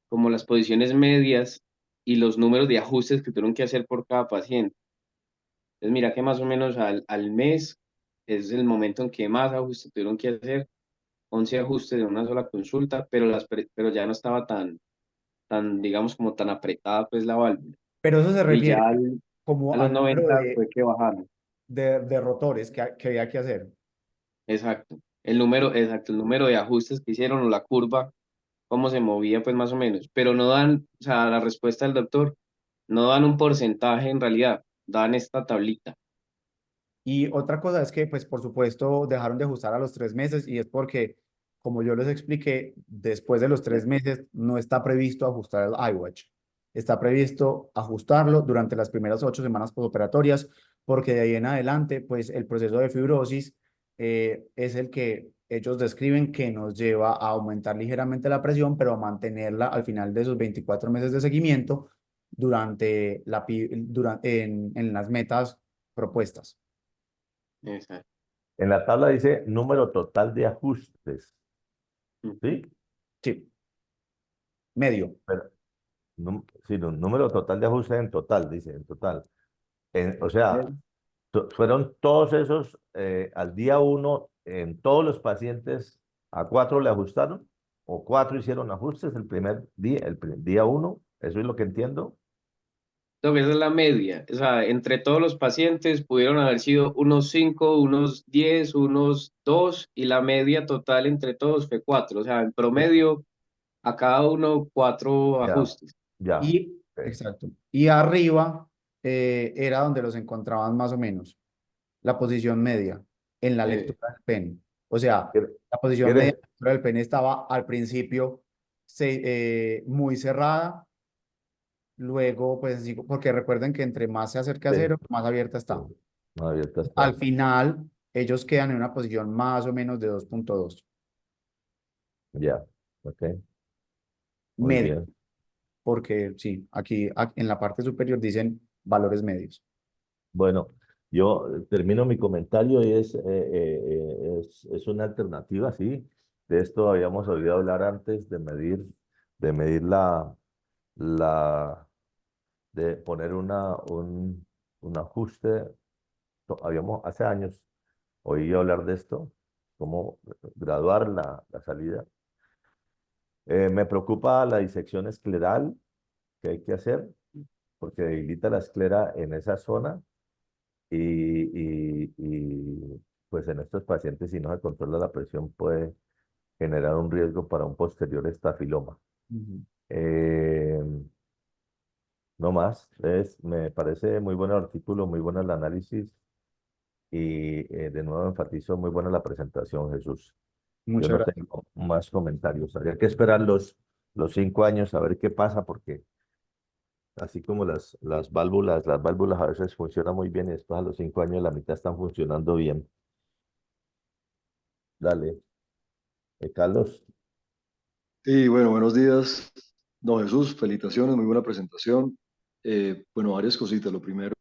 Speaker 5: como las posiciones medias y los números de ajustes que tuvieron que hacer por cada paciente. Entonces, mira que más o menos al mes es el momento en que más ajustes tuvieron que hacer, 11 ajustes en una sola consulta, pero ya no estaba tan, digamos, como tan apretada pues la válvula.
Speaker 1: pero eso se
Speaker 5: Y
Speaker 1: refiere
Speaker 5: ya
Speaker 1: como
Speaker 5: a los
Speaker 1: al número
Speaker 5: 90
Speaker 1: de,
Speaker 5: fue que bajaron.
Speaker 1: de rotores que había que hacer.
Speaker 5: Exacto. El número de ajustes que hicieron o la curva, cómo se movía, pues más o menos. Pero no dan, o sea, la respuesta del doctor, no dan un porcentaje en realidad, dan esta tablita.
Speaker 1: Y otra cosa es que, pues, por supuesto, dejaron de ajustar a los 3 meses y es porque, como yo les expliqué, después de los 3 meses no está previsto ajustar el iWatch. Está previsto ajustarlo durante las primeras 8 semanas postoperatorias, porque de ahí en adelante, pues, el proceso de fibrosis es el que ellos describen que nos lleva a aumentar ligeramente la presión, pero a mantenerla al final de esos 24 meses de seguimiento en las metas propuestas.
Speaker 5: Exacto.
Speaker 4: En la tabla dice número total de ajustes, ¿sí?
Speaker 1: Sí, medio.
Speaker 4: Pero, sí, número total de ajustes en total, dice, en total. O sea, fueron todos esos al día 1 en todos los pacientes, a 4 le ajustaron, o 4 hicieron ajustes el primer día, día 1, eso es lo que entiendo.
Speaker 5: Creo que esa es la media. O sea, entre todos los pacientes pudieron haber sido unos 5, unos 10, unos 2 y la media total entre todos fue 4. O sea, en promedio a cada uno 4
Speaker 4: Ya,
Speaker 5: ajustes.
Speaker 4: ya.
Speaker 1: Y,
Speaker 4: Ok.
Speaker 1: exacto. Y arriba era donde los encontraban más o menos, la posición media en la
Speaker 5: Eh,
Speaker 1: lectura del pene. O sea,
Speaker 4: ¿Quiere-
Speaker 1: la posición media en
Speaker 4: quiere-
Speaker 1: la lectura del pene estaba al principio muy cerrada, luego, pues, porque recuerden que entre más se acerca a
Speaker 4: Sí,
Speaker 1: cero, más abierta
Speaker 4: sí,
Speaker 1: está.
Speaker 4: no, abierta está.
Speaker 1: Al final, ellos quedan en una posición más o menos de 2.2
Speaker 4: Ya, ok, muy
Speaker 1: medio,
Speaker 4: bien.
Speaker 1: porque sí, en la parte superior dicen valores medios.
Speaker 4: Bueno, yo termino mi comentario y es una alternativa, sí. De esto habíamos oído hablar antes de medir la, de poner un ajuste. Hace años oí hablar de esto, cómo graduar la salida. Me preocupa la disección escleral que hay que hacer, porque debilita la esclera en esa zona pues en estos pacientes, si no se controla la presión, puede generar un riesgo para un posterior estafiloma.
Speaker 1: Ujú.
Speaker 4: Eh, no más, me parece muy bueno el artículo, muy bueno el análisis y de nuevo enfatizo muy buena la presentación, Jesús. Yo
Speaker 1: Muchas
Speaker 4: no
Speaker 1: gracias.
Speaker 4: tengo más comentarios. Habría que esperar los 5 años a ver qué pasa, porque así como las válvulas a veces funcionan muy bien y después a los 5 años la mitad están funcionando bien. Dale, Carlos.
Speaker 6: Sí, bueno, buenos días, don Jesús, felicitaciones, muy buena presentación. Bueno, varias cositas. Lo primero,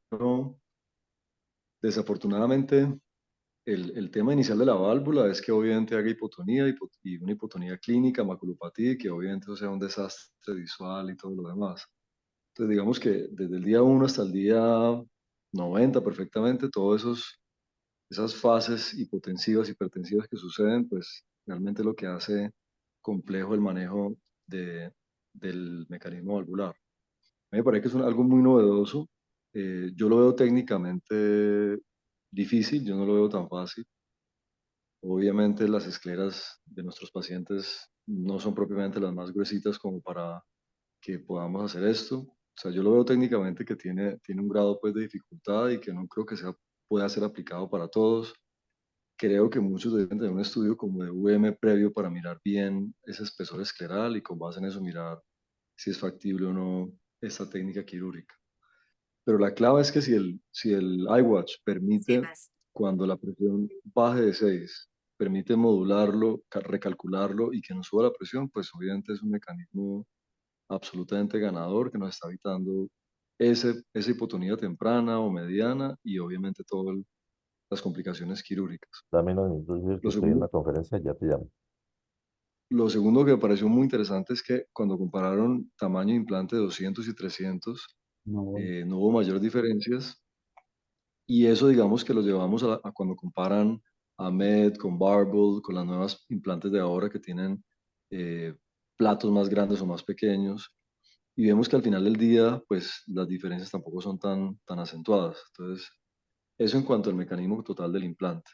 Speaker 6: desafortunadamente, el tema inicial de la válvula es que obviamente haga hipotonía y una hipotonía clínica, maculopatía, y que obviamente eso sea un desastre visual y todo lo demás. Entonces, digamos que desde el día 1 hasta el día 90 perfectamente, esas fases hipotensivas, hipertensivas que suceden, pues realmente lo que hace complejo el manejo de, del mecanismo valvular. A mí me parece que es algo muy novedoso. Yo lo veo técnicamente difícil, yo no lo veo tan fácil. Obviamente las escleras de nuestros pacientes no son propiamente las más gruesitas como para que podamos hacer esto. O sea, yo lo veo técnicamente que tiene un grado pues de dificultad y que no creo que pueda ser aplicado para todos. Creo que muchos deben tener un estudio como de VM previo para mirar bien ese espesor escleral y con base en eso mirar si es factible o no esta técnica quirúrgica. Pero la clave es que si el iWatch permite, cuando la presión baje de 6, permite modularlo, recalcularlo y que no suba la presión, pues obviamente es un mecanismo absolutamente ganador que nos está evitando esa hipotonía temprana o mediana y obviamente todas las complicaciones quirúrgicas.
Speaker 4: Dame unos minutos que
Speaker 6: Lo
Speaker 4: estoy en
Speaker 6: segundo,
Speaker 4: una conferencia, ya te llamo.
Speaker 6: lo segundo que me pareció muy interesante es que cuando compararon tamaño de implante de 200 y 300,
Speaker 1: No,
Speaker 6: no hubo mayores diferencias. Y eso digamos que lo llevamos a cuando comparan a Med con Barbell, con las nuevas implantes de ahora que tienen eh, platos más grandes o más pequeños. Y vemos que al final del día, pues las diferencias tampoco son tan acentuadas. Entonces, Eso en cuanto al mecanismo total del implante.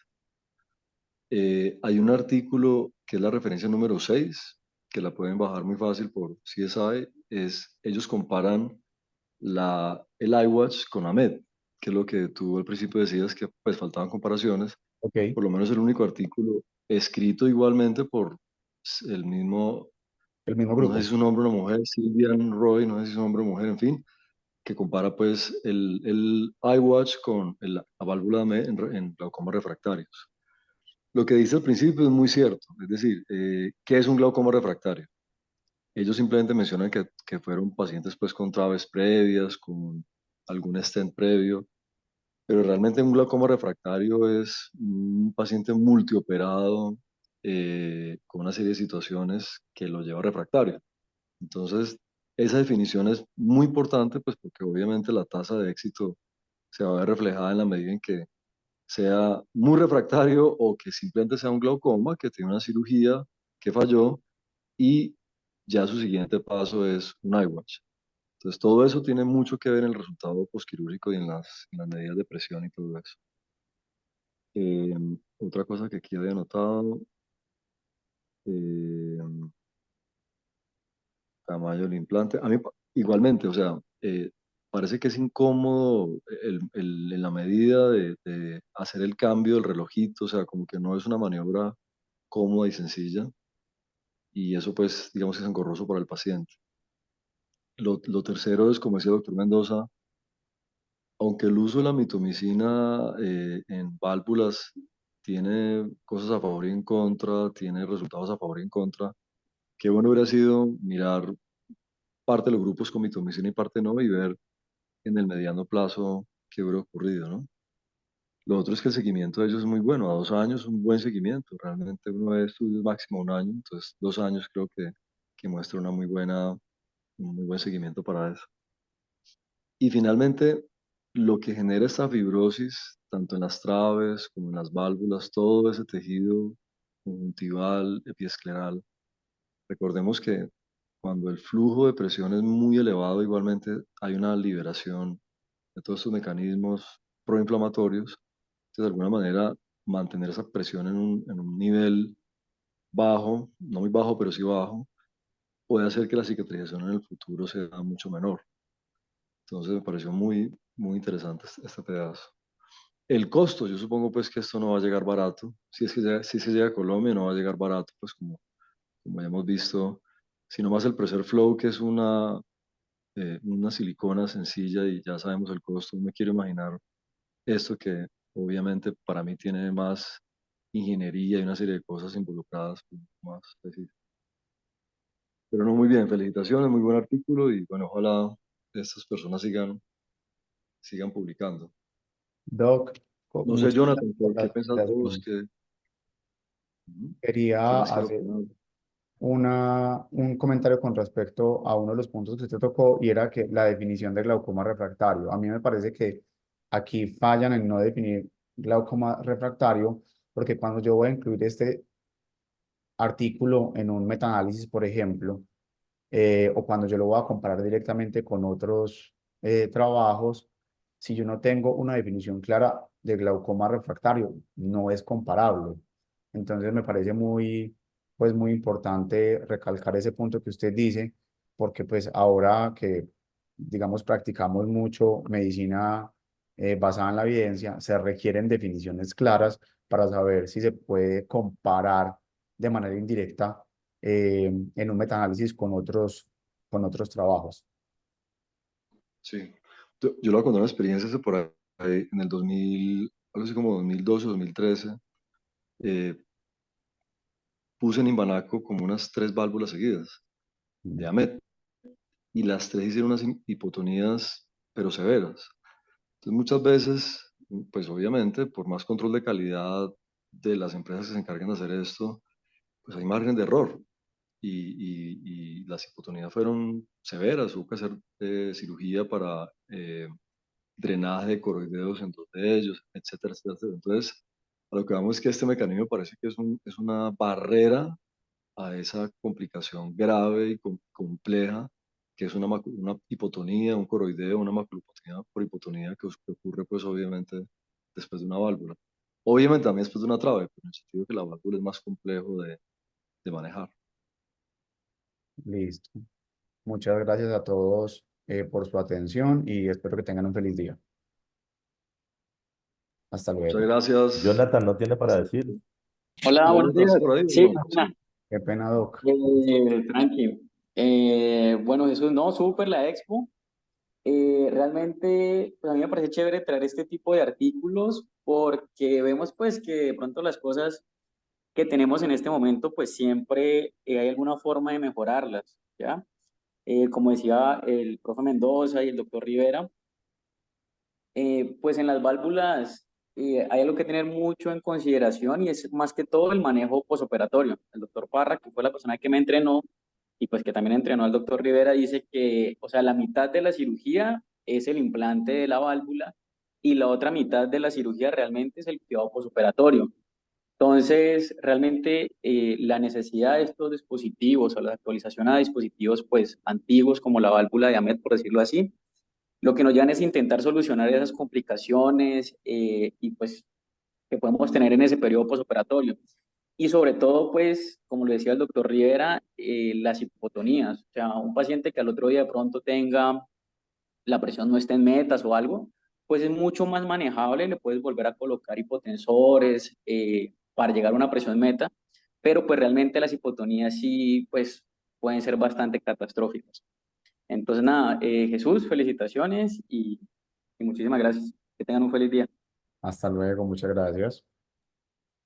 Speaker 6: Hay un artículo que es la referencia número 6, que la pueden bajar muy fácil por CSI, ellos comparan el iWatch con AMED, que es lo que tú al principio decías que pues faltaban comparaciones.
Speaker 1: Ok,
Speaker 6: Por lo menos el único artículo escrito igualmente por el mismo,
Speaker 1: el mismo
Speaker 6: no sé si
Speaker 1: grupo.
Speaker 6: es un hombre o una mujer, Sylvian Roy, no sé si es un hombre o mujer, en fin, que compara pues el iWatch con la válvula AMED en glaucoma refractarios. Lo que dice al principio es muy cierto, es decir, ¿qué es un glaucoma refractario? Ellos simplemente mencionan que fueron pacientes pues con traves previas, con algún stent previo, pero realmente un glaucoma refractario es un paciente multioperado con una serie de situaciones que lo lleva a refractario. Entonces, esa definición es muy importante pues porque obviamente la tasa de éxito se va a ver reflejada en la medida en que sea muy refractario o que simplemente sea un glaucoma que tiene una cirugía que falló y ya su siguiente paso es un iWatch. Entonces, todo eso tiene mucho que ver en el resultado posquirúrgico y en las medidas de presión y todo eso. Otra cosa que aquí había anotado, eh, tamaño del implante. A mí, igualmente, o sea, parece que es incómodo en la medida de hacer el cambio del relojito, o sea, como que no es una maniobra cómoda y sencilla, y eso pues digamos que es engorroso para el paciente. Lo tercero es, como decía el doctor Mendoza, aunque el uso de la mitomicina en válvulas tiene cosas a favor y en contra, tiene resultados a favor y en contra, qué bueno hubiera sido mirar parte de los grupos con mitomicina y parte no, y ver en el mediano plazo qué hubiera ocurrido, ¿no? Lo otro es que el seguimiento de ellos es muy bueno, a 2 años un buen seguimiento, realmente uno ve estudios máximo 1 año, entonces 2 años creo que muestra un muy buen seguimiento para eso. Y finalmente, lo que genera esta fibrosis, tanto en las traves como en las válvulas, todo ese tejido conjuntival, epiescleral, recordemos que cuando el flujo de presión es muy elevado, igualmente hay una liberación de todos estos mecanismos proinflamatorios. Entonces, de alguna manera, mantener esa presión en un nivel bajo, no muy bajo, pero sí bajo, puede hacer que la cicatrización en el futuro sea mucho menor. Entonces, me pareció muy, muy interesante este pedazo. El costo, yo supongo pues que esto no va a llegar barato. Si es que llega a Colombia, no va a llegar barato, pues como ya hemos visto, sino más el Preserve Flow, que es una silicona sencilla y ya sabemos el costo. No me quiero imaginar esto que obviamente para mí tiene más ingeniería y una serie de cosas involucradas más específicas. Pero no, muy bien, felicitaciones, muy buen artículo y bueno, ojalá estas personas sigan publicando.
Speaker 1: Doc,
Speaker 6: No sé,
Speaker 1: muchas gracias
Speaker 6: Jonathan,
Speaker 1: por
Speaker 6: ¿qué
Speaker 1: la
Speaker 6: pensás vos?
Speaker 1: explicación.
Speaker 6: ¿Qué
Speaker 1: Quería
Speaker 6: más quiero
Speaker 1: hacer
Speaker 6: opinar?
Speaker 1: un comentario con respecto a uno de los puntos que usted tocó y era que la definición de glaucoma refractario. A mí me parece que aquí fallan en no definir glaucoma refractario porque cuando yo voy a incluir este artículo en un metaanálisis, por ejemplo, o cuando yo lo voy a comparar directamente con otros trabajos, si yo no tengo una definición clara de glaucoma refractario, no es comparable. Entonces me parece pues muy importante recalcar ese punto que usted dice, porque pues ahora que, digamos, practicamos mucho medicina basada en la evidencia, se requieren definiciones claras para saber si se puede comparar de manera indirecta en un metaanálisis con otros trabajos.
Speaker 6: Sí. Yo lo voy a contar una experiencia hace por ahí, en el 2000, algo así como 2012, 2013, eh, puse en Imbanaco como unas 3 válvulas seguidas de AMET y las 3 hicieron unas hipotonías pero severas. Entonces muchas veces, pues obviamente, por más control de calidad de las empresas que se encargan de hacer esto, pues hay margen de error y las hipotonías fueron severas, hubo que hacer cirugía para drenaje de coroideos en 2 de ellos, etcétera, etcétera, etcétera. Entonces, a lo que vamos es que este mecanismo parece que es una barrera a esa complicación grave y compleja que es una hipotonía, un coroideo, una maculopatina por hipotonía que ocurre pues obviamente después de una válvula. Obviamente también después de una trave, pero en el sentido que la válvula es más complejo de manejar.
Speaker 1: Listo. Muchas gracias a todos por su atención y espero que tengan un feliz día. Hasta
Speaker 6: Muchas
Speaker 1: luego.
Speaker 6: gracias.
Speaker 4: Jonathan no tiene para decir.
Speaker 7: Hola, buenos
Speaker 6: Jonathan,
Speaker 7: días.
Speaker 6: ¿estás por ahí?
Speaker 7: Sí,
Speaker 6: No.
Speaker 1: Qué pena, Doc.
Speaker 7: tranqui. Bueno, Jesús, no, súper la expo. Realmente, pues a mí me parece chévere traer este tipo de artículos porque vemos pues que de pronto las cosas que tenemos en este momento, pues siempre hay alguna forma de mejorarlas, ¿ya? Como decía el profe Mendoza y el doctor Rivera, pues en las válvulas hay algo que tener mucho en consideración y es más que todo el manejo posoperatorio. El doctor Parra, que fue la persona que me entrenó y pues que también entrenó al doctor Rivera, dice que, o sea, la mitad de la cirugía es el implante de la válvula y la otra mitad de la cirugía realmente es el cuidado posoperatorio. Entonces, realmente la necesidad de estos dispositivos o la actualización a dispositivos pues antiguos como la válvula de Ahmed, por decirlo así, lo que nos llevan es intentar solucionar esas complicaciones y pues que podemos tener en ese periodo posoperatorio. Y sobre todo, pues, como le decía el doctor Rivera, las hipotonías. O sea, un paciente que al otro día de pronto tenga la presión no esté en metas o algo, pues es mucho más manejable, le puedes volver a colocar hipotensores para llegar a una presión meta, pero pues realmente las hipotonías sí, pues pueden ser bastante catastróficas. Entonces, nada, Jesús, felicitaciones y muchísimas gracias. Que tengan un feliz día.
Speaker 1: Hasta luego. Muchas gracias.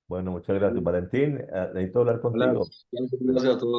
Speaker 4: Bueno, muchas gracias, Valentín. Necesito hablar
Speaker 6: Hola,
Speaker 4: contigo.
Speaker 6: gracias a todos.